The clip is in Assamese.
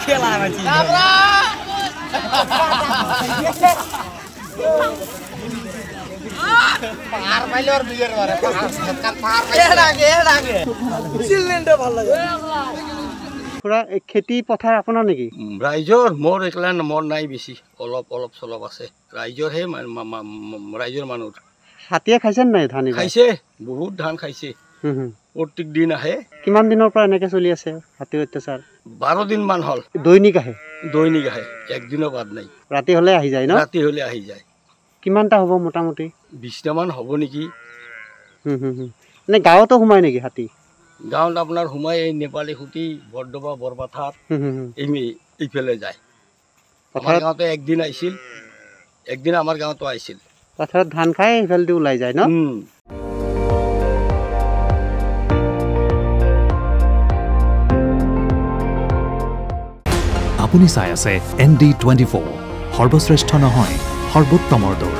খেলা মাছি পাৰ পাইলৰ বিয়েৰ বাৰে পাৰ এড়াগে সিলিন্ডাৰ ভালো লাগে পুৰা খেতি পথাৰ আপোনাৰ নেকি ৰাইজৰ মোৰ একলা মোৰ নাই বেছি অলপ অলপ চলপ আছে ৰাইজৰ হে ৰাইজৰ মানুহ হাতীয়ে খাইছে নাই ধান খাইছে বহুত ধান খাইছে প্ৰত্যেক দিন আহে কিমান দিনৰ পৰা এনেকে চলি আছে হাতীৰ অত্যাচাৰ 12 দিন মান হল দৈনিক আহে একদিনৰ বাদ নাই ৰাতি হলে আহি যায় ন ৰাতি হলে আহি যায় কিমানটা হ'ব মোটামুটি 20টা মান হ'ব নেকি মানে গাঁৱতো সোমাই নেকি হাতী গাঁৱত আপোনাৰ সোমাই এই নেপালী খুটি বৰদবা বৰপাথাৰ এইফালে যায় আমাৰ গাঁৱতে একদিন আহিছিল একদিন আমাৰ গাঁৱতো আহিছিল পথাৰত ধান খাই এইফালে ওলাই যায় ন আপুনি চাই আছে ND24 সৰ্বশ্ৰেষ্ঠ নহয় সৰ্বোত্তমৰ দৌৰ